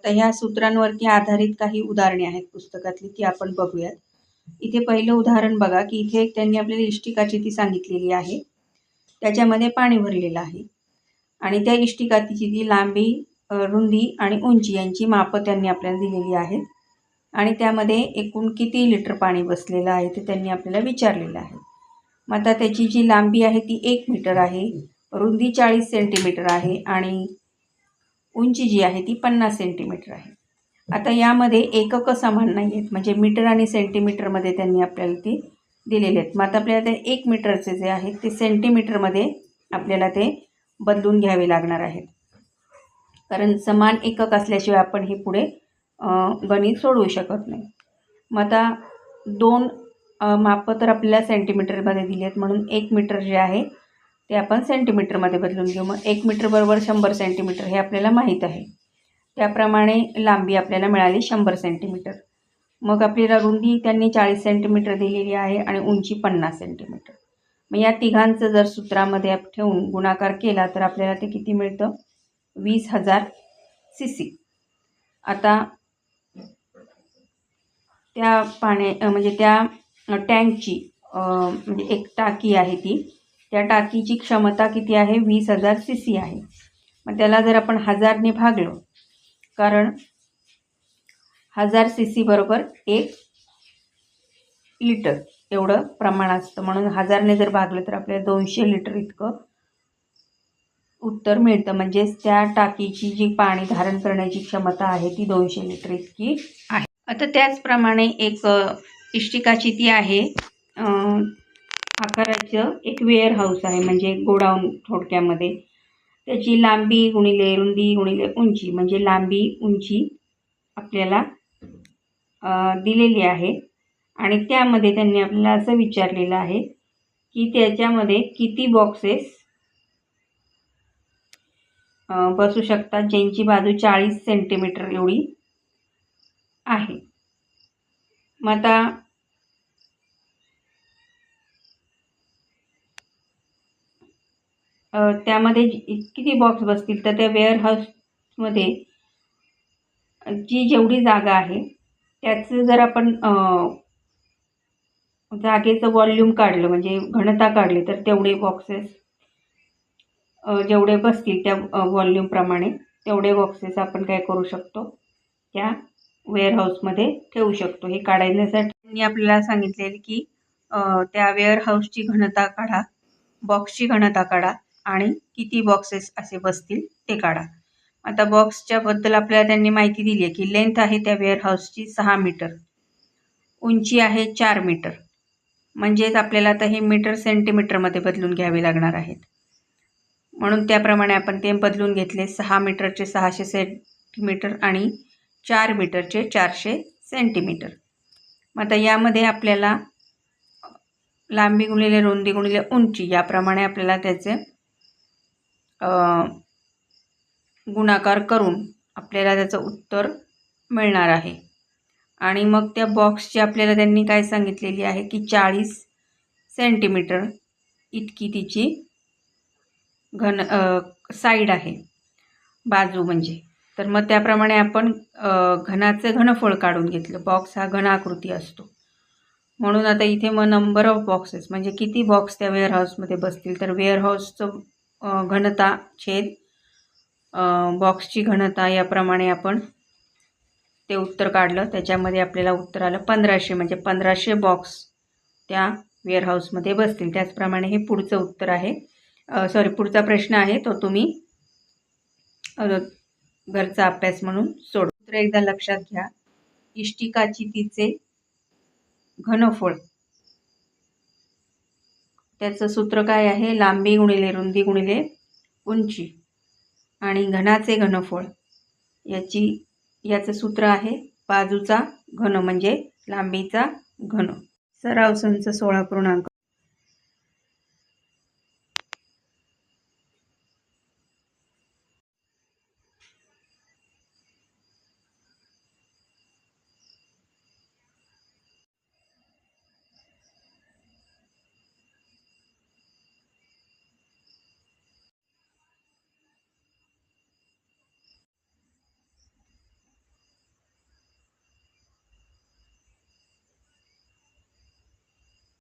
तर ह्या सूत्रांवरती आधारित काही उदाहरणे आहेत पुस्तकातली, ती आपण बघूयात. इथे पहिलं उदाहरण बघा की इथे त्यांनी आपल्याला इष्टिकाची ती सांगितलेली आहे. त्याच्यामध्ये पाणी भरलेलं आहे आणि त्या इष्टिकाची ती लांबी, रुंदी आणि उंची यांची मापं त्यांनी आपल्याला दिलेली आहेत आणि त्यामध्ये एकूण किती लिटर पाणी बसलेलं आहे ते त्यांनी आपल्याला विचारलेलं आहे. मग आता त्याची जी लांबी आहे ती 1 मीटर आहे, रुंदी 40 सेंटीमीटर आहे आणि उंची जी आहे ती 50 सेंटीमीटर आहे. आता यामध्ये एककं समान नाही आहेत, म्हणजे मीटर आणि सेंटीमीटरमध्ये त्यांनी आपल्याला ती दिलेले आहेत. मग आता आपल्याला ते 1 मीटरचे जे आहेत ते सेंटीमीटरमध्ये आपल्याला ते बदलून घ्यावे लागणार आहेत, कारण समान एकक असल्याशिवाय आपण हे पुढे गणित सोडवू शकत नाही. मग आता 2 मापं तर आपल्याला सेंटीमीटरमध्ये दिली आहेत, म्हणून 1 मीटर जे आहे ते आपण सेंटीमीटरमध्ये बदलून घेऊ. मग 1 मीटर बरोबर 100 सेंटीमीटर हे आपल्याला माहीत आहे. त्याप्रमाणे लांबी आपल्याला मिळाली 100 सेंटीमीटर. मग आपल्याला रुंदी त्यांनी 40 सेंटीमीटर दिलेली आहे आणि उंची 50 सेंटीमीटर. मग या तिघांचं जर सूत्रामध्ये ठेवून गुणाकार केला तर आपल्याला ते किती मिळतं? 20,000 cc. आता त्या म्हणजे त्या टँकची म्हणजे एक टाकी आहे ती, त्या टाकीची क्षमता किती आहे? 20,000 cc आहे. मग त्याला जर आपण 1000ने भागलो, कारण 1000 cc बरोबर 1 लिटर एवढं प्रमाण असतं, म्हणून 1000ने जर भागलं तर आपल्याला 200 लिटर इतकं उत्तर मिळतं. म्हणजेच त्या टाकीची जी पाणी धारण करण्याची क्षमता आहे ती 200 लिटर इतकी आहे. आता त्याचप्रमाणे एक इष्टिकाची ती आहे आकाराचं एक वेअर हाऊस आहे, म्हणजे गोडाऊन थोडक्यामध्ये. त्याची लांबी गुणिले रुंदी गुणिले उंची, म्हणजे लांबी उंची आपल्याला दिलेली आहे आणि त्यामध्ये त्यांनी आपल्याला असं विचारलेलं आहे की त्याच्यामध्ये किती बॉक्सेस बसू शकतात, ज्यांची बाजू 40 सेंटीमीटर एवढी आहे. मग आता त्यामध्ये किती बॉक्स बसतील, तर त्या वेअर हाऊसमध्ये जेवढी जागा आहे त्याचं जर आपण जागेचं वॉल्यूम काढलं, म्हणजे घनता काढली, तर तेवढे बॉक्सेस जेवढे बसतील त्या वॉल्यूमप्रमाणे तेवढे बॉक्सेस आपण काय करू शकतो, त्या वेअरहाऊसमध्ये ठेवू शकतो. हे काढण्यासाठी मी आपल्याला सांगितलेले की त्या वेअरहाऊसची घनता काढा, बॉक्सची घनता काढा आणि किती बॉक्सेस असे बसतील ते काढा. आता बॉक्सच्या बद्दल आपल्याला त्यांनी माहिती दिली आहे की लेंथ आहे त्या वेअरहाऊसची 6 मीटर, उंची आहे 4 मीटर. म्हणजेच आपल्याला आता हे मीटर सेंटीमीटरमध्ये बदलून घ्यावे लागणार आहेत, म्हणून त्याप्रमाणे आपण ते बदलून घेतले. 6 मीटरचे 600 सेंटीमीटर आणि 4 मीटरचे 400 सेंटीमीटर. मग आता यामध्ये आपल्याला लांबी गुणिले रुंदी गुणिले उंची याप्रमाणे आपल्याला त्याचे गुणाकार करून आपल्याला त्याचं उत्तर मिळणार आहे. आणि मग त्या बॉक्सची आपल्याला त्यांनी काय सांगितलेली आहे की 40 सेंटीमीटर इतकी तिची साईड आहे, बाजू म्हणजे. तर मग त्याप्रमाणे आपण घनाचं घनफळ काढून घेतलं. बॉक्स हा घनाकृती असतो, म्हणून आता इथे मग नंबर ऑफ बॉक्सेस म्हणजे किती बॉक्स त्या वेअरहाऊसमध्ये बसतील, तर वेअरहाऊसचं घनता छेद बॉक्सची घनता याप्रमाणे आपण ते उत्तर काढलं. त्याच्यामध्ये आपल्याला उत्तर आलं 1500, म्हणजे 1500 बॉक्स त्या वेअरहाऊसमध्ये बसतील. त्याचप्रमाणे हे पुढचं उत्तर आहे, पुढचा प्रश्न आहे तो तुम्ही घरचा अभ्यास म्हणून सोडवा. तर एकदा लक्षात घ्या, इष्टिकाची तिचे घनफळ त्याचं सूत्र काय आहे? लांबी गुणिले रुंदी गुणिले उंची आणि घनाचे घनफळ याचं सूत्र आहे बाजूचा घन, म्हणजे लांबीचा घन. सराव संच 16 पूर्णांक